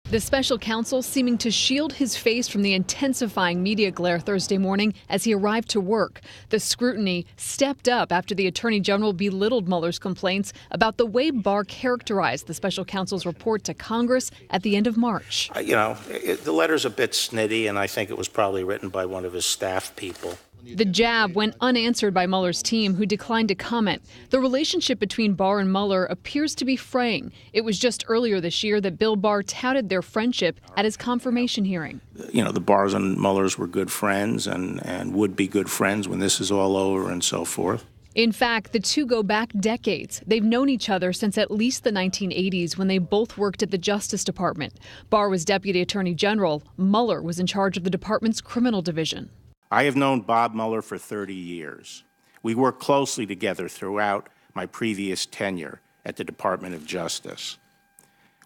The special counsel seeming to shield his face from the intensifying media glare Thursday morning as he arrived to work. The scrutiny stepped up after the attorney general belittled Mueller's complaints about the way Barr characterized the special counsel's report to Congress at the end of March. The letter's a bit snitty, and I think it was probably written by one of his staff people. The jab went unanswered by Mueller's team, who declined to comment. The relationship between Barr and Mueller appears to be fraying. It was just earlier this year that Bill Barr touted their friendship at his confirmation hearing. The Barrs and Muellers were good friends and would be good friends when this is all over and so forth. In fact, the two go back decades. They've known each other since at least the 1980s, when they both worked at the Justice Department. Barr was Deputy Attorney General. Mueller was in charge of the department's criminal division. I have known Bob Mueller for 30 years. We worked closely together throughout my previous tenure at the Department of Justice.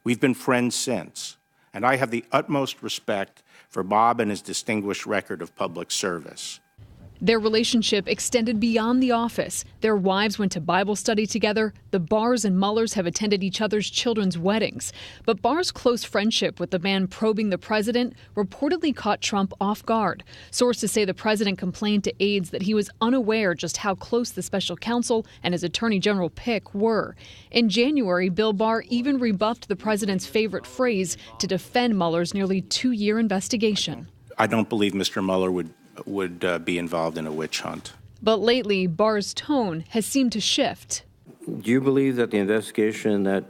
We've been friends since, and I have the utmost respect for Bob and his distinguished record of public service. Their relationship extended beyond the office. Their wives went to Bible study together. The Barrs and Muellers have attended each other's children's weddings. But Barr's close friendship with the man probing the president reportedly caught Trump off guard. Sources say the president complained to aides that he was unaware just how close the special counsel and his attorney general pick were. In January, Bill Barr even rebuffed the president's favorite phrase to defend Mueller's nearly 2-year investigation. I don't believe Mr. Mueller would be involved in a witch hunt. But lately, Barr's tone has seemed to shift. Do you believe that the investigation that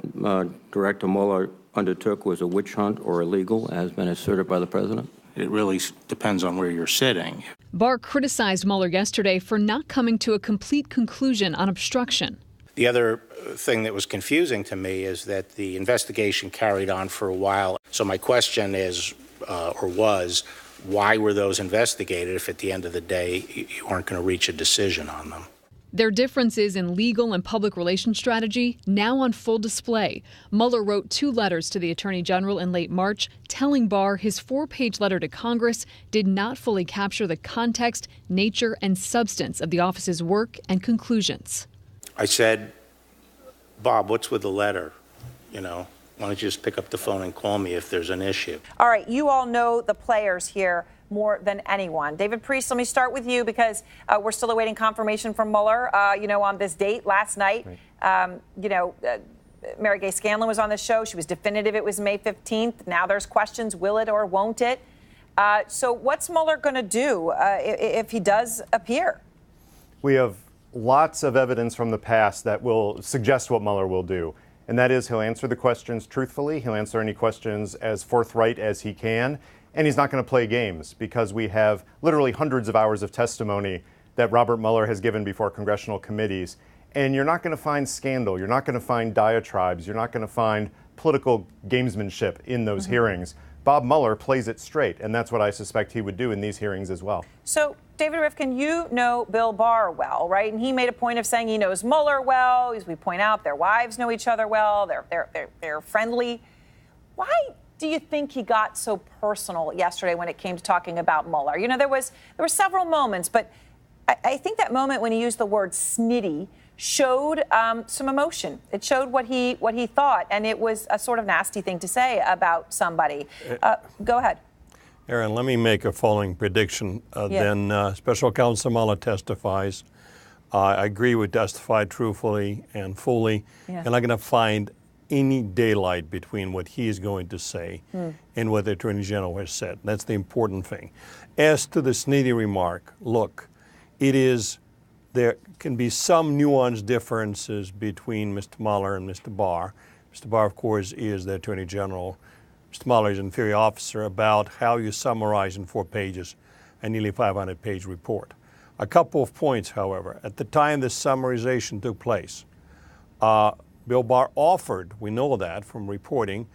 Director Mueller undertook was a witch hunt or illegal, as been asserted by the president? It really depends on where you're sitting. Barr criticized Mueller yesterday for not coming to a complete conclusion on obstruction. The other thing that was confusing to me is that the investigation carried on for a while. So my question is, was, why were those investigated if at the end of the day you weren't going to reach a decision on them? Their differences in legal and public relations strategy now on full display. Mueller wrote 2 letters to the Attorney General in late March, telling Barr his 4-page letter to Congress did not fully capture the context, nature, and substance of the office's work and conclusions. I said, Bob, what's with the letter? Why don't you just pick up the phone and call me if there's an issue? All right, you all know the players here more than anyone. David Priest, let me start with you because we're still awaiting confirmation from Mueller, on this date last night. Right. Mary Gay Scanlon was on the show. She was definitive it was May 15th. Now there's questions, will it or won't it? So what's Mueller going to do if he does appear? We have lots of evidence from the past that will suggest what Mueller will do. And that is, he'll answer the questions truthfully, he'll answer any questions as forthright as he can, and he's not going to play games, because we have literally hundreds of hours of testimony that Robert Mueller has given before congressional committees. And you're not going to find scandal, you're not going to find diatribes, you're not going to find political gamesmanship in those hearings. Bob Mueller plays it straight, and that's what I suspect he would do in these hearings as well. So, David Rifkin, you know Bill Barr well, right? And he made a point of saying he knows Mueller well. As we point out, their wives know each other well. They're friendly. Why do you think he got so personal yesterday when it came to talking about Mueller? There were several moments, but I think that moment when he used the word snitty showed some emotion. It showed what he thought, and it was a sort of nasty thing to say about somebody. Go ahead. Aaron, let me make a following prediction. Then Special Counsel Mueller testifies. I agree with testified truthfully and fully. And I'm going to find any daylight between what he is going to say and what the Attorney General has said. That's the important thing. As to the snitty remark, look, there can be some nuanced differences between Mr. Mueller and Mr. Barr. Mr. Barr, of course, is the Attorney General. Mr. Mueller is an inferior officer about how you summarize in 4 pages a nearly 500-page report. A couple of points, however. At the time this summarization took place, Bill Barr offered, we know that from reporting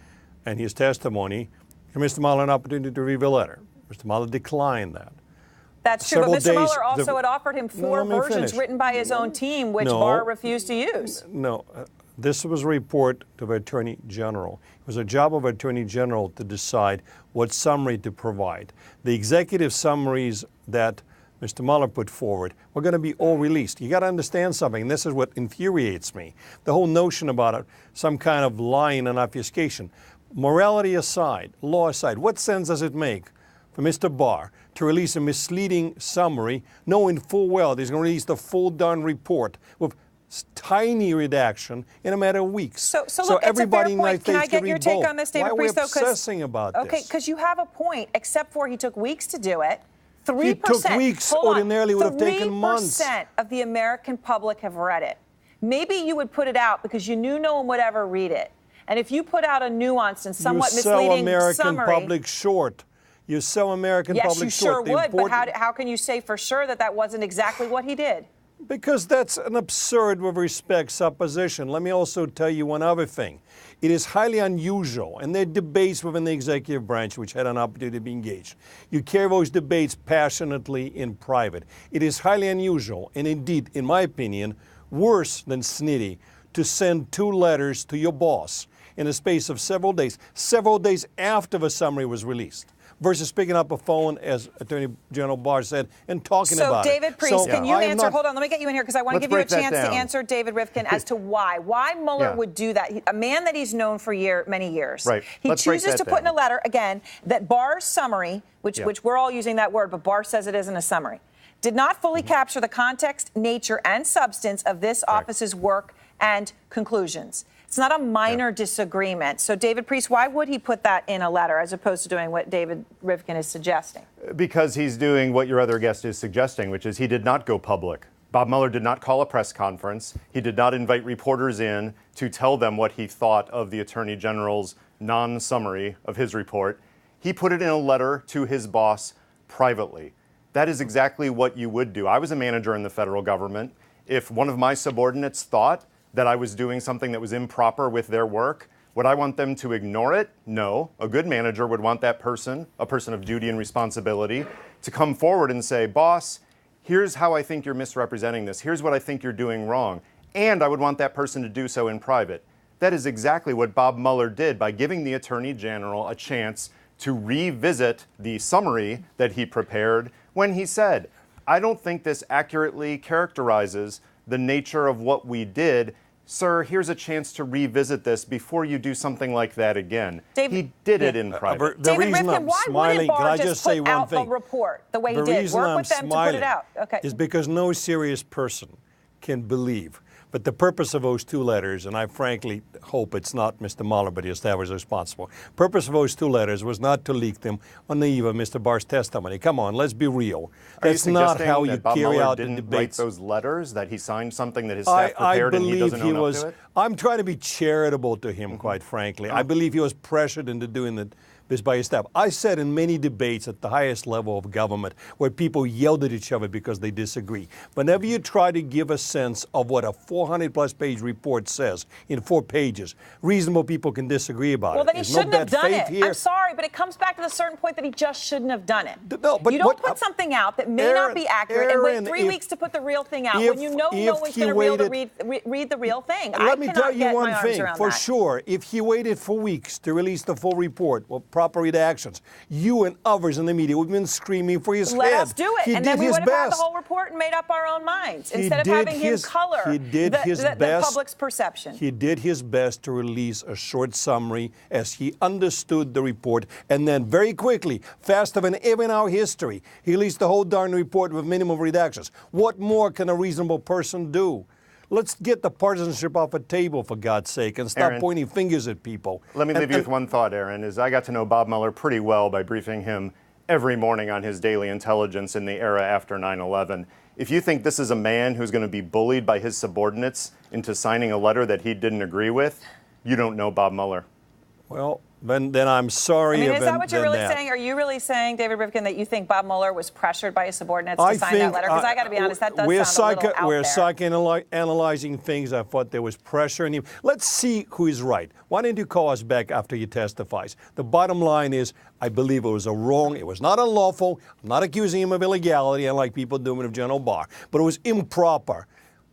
and his testimony, to Mr. Mueller an opportunity to review the letter. Mr. Mueller declined that. That's true, but Mr. Mueller also had offered him 4 versions written by his own team, which Barr refused to use. This was a report to the Attorney General. It was a job of Attorney General to decide what summary to provide. The executive summaries that Mr. Mueller put forward were going to be all released. You got to understand something, and this is what infuriates me. The whole notion about some kind of lying and obfuscation. morality aside, law aside, what sense does it make for Mr. Barr to release a misleading summary, knowing full well that he's going to release the full done report with tiny redaction in a matter of weeks? So look, everybody in the it's a fair point. United Can I States get can your read take both. on this, David Why Priest, are though? we obsessing about this? Okay, because you have a point, except for he took weeks to do it. 3%. He took weeks. Ordinarily would have taken months. 3% of the American public have read it. Maybe you would put it out because you knew no one would ever read it. And if you put out a nuanced and somewhat misleading you sell American summary, public short. You sell American public short. Yes, you sure would. But how can you say for sure that that wasn't exactly what he did? Because that's an absurd, with respect, supposition. Let me also tell you one other thing. It is highly unusual, and there are debates within the executive branch which had an opportunity to be engaged. You carry those debates passionately in private. It is highly unusual, and indeed, in my opinion, worse than snitty, to send 2 letters to your boss in a space of several days after the summary was released, versus picking up a phone, as Attorney General Barr said, and talking about it. So, David Priest, can you answer? Hold on, let me get you in here because I want to give you a chance to answer David Rivkin as to why Mueller would do that. A man that he's known for many years. Right. He chooses to put in a letter, again, that Barr's summary, which we're all using that word, but Barr says it isn't a summary, did not fully capture the context, nature, and substance of this office's work and conclusions. It's not a minor disagreement. So, David Priest, why would he put that in a letter as opposed to doing what David Rivkin is suggesting? Because he's doing what your other guest is suggesting, which is he did not go public. Bob Mueller did not call a press conference. He did not invite reporters in to tell them what he thought of the Attorney General's non-summary of his report. He put it in a letter to his boss privately. That is exactly what you would do. I was a manager in the federal government. If one of my subordinates thought that I was doing something that was improper with their work, would I want them to ignore it? No. A good manager would want that person, a person of duty and responsibility, to come forward and say, boss, here's how I think you're misrepresenting this. Here's what I think you're doing wrong. And I would want that person to do so in private. That is exactly what Bob Mueller did by giving the Attorney General a chance to revisit the summary that he prepared when he said, I don't think this accurately characterizes the nature of what we did. Sir, here's a chance to revisit this before you do something like that again. David, he did it in private. David Rivkin, why wouldn't Barr just put out the report the way he did? The reason Work I'm with them to put it out. Okay. is because no serious person can believe. But the purpose of those 2 letters, and I frankly hope it's not Mr. Mueller, but he established responsible. Purpose of those 2 letters was not to leak them on the eve of Mr. Barr's testimony. Come on, let's be real. That's not how you carry out the debates. Didn't write those letters, that he signed something that his staff prepared and he doesn't own up to it? I'm trying to be charitable to him, quite frankly. I believe he was pressured into doing this by his staff. I said in many debates at the highest level of government where people yelled at each other because they disagree. Whenever you try to give a sense of what a 400-plus page report says in 4 pages, reasonable people can disagree about it. Well, then he shouldn't have done it. Here. I'm sorry, but it comes back to the certain point that he just shouldn't have done it. No, but you don't put something out that may not be accurate and wait 3 weeks to put the real thing out when you know no one's going to read the real thing. Let me tell you one thing, for sure. If he waited for weeks to release the full report with proper redactions, you and others in the media would have been screaming for his head. Let us do it, and then we would have had the whole report and made up our own minds instead of having him color the public's perception. He did his best to release a short summary as he understood the report, and then very quickly, faster than ever in our history, he released the whole darn report with minimum redactions. What more can a reasonable person do? Let's get the partisanship off the table, for God's sake, and stop pointing fingers at people. Let me leave you with one thought, Aaron, is I got to know Bob Mueller pretty well by briefing him every morning on his daily intelligence in the era after 9/11. If you think this is a man who's going to be bullied by his subordinates into signing a letter that he didn't agree with, you don't know Bob Mueller. Well, then I'm sorry. Is that what you're really saying? Are you really saying, David Rivkin, that you think Bob Mueller was pressured by his subordinates to sign that letter? Because I got to be honest, that does sound a little out there. We're psychoanalyzing things. I thought there was pressure on him. Let's see who is right. Why didn't you call us back after he testifies? The bottom line is, I believe it was it was not unlawful. I'm not accusing him of illegality, unlike people doing with General Barr. But it was improper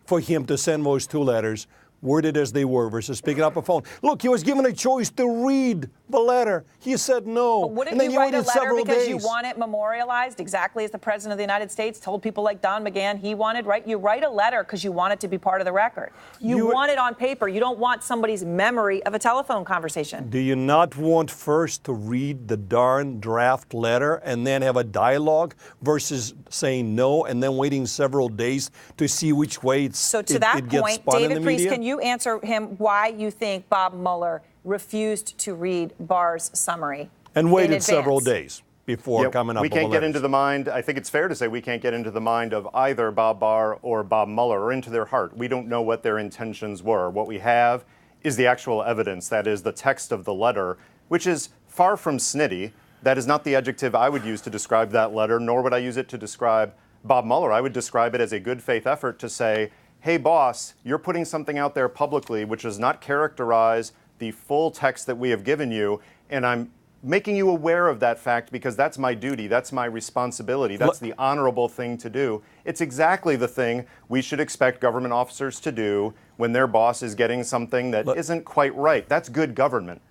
for him to send those 2 letters worded as they were versus picking up a phone. Look, he was given a choice to read the letter. He said no. But wouldn't and then you write a waited letter several because days. you want it memorialized exactly as the President of the United States told people like Don McGahn he wanted, right? You write a letter because you want it to be part of the record. You want it on paper. You don't want somebody's memory of a telephone conversation. Do you not want first to read the darn draft letter and then have a dialogue versus saying no and then waiting several days to see which way it So to gets that point, spun in David the Priest, media? can you answer him why you think Bob Mueller refused to read Barr's summary and in waited advance? several days before coming up We with can't the get into the mind, I think it's fair to say we can't get into the mind of either Bob Barr or Bob Mueller or into their heart. We don't know what their intentions were. What we have is the actual evidence, that is the text of the letter, which is far from snitty. That is not the adjective I would use to describe that letter, nor would I use it to describe Bob Mueller. I would describe it as a good faith effort to say, hey, boss, you're putting something out there publicly which does not characterize the full text that we have given you, and I'm making you aware of that fact because that's my duty, that's my responsibility, that's the honorable thing to do. It's exactly the thing we should expect government officers to do when their boss is getting something that isn't quite right. That's good government.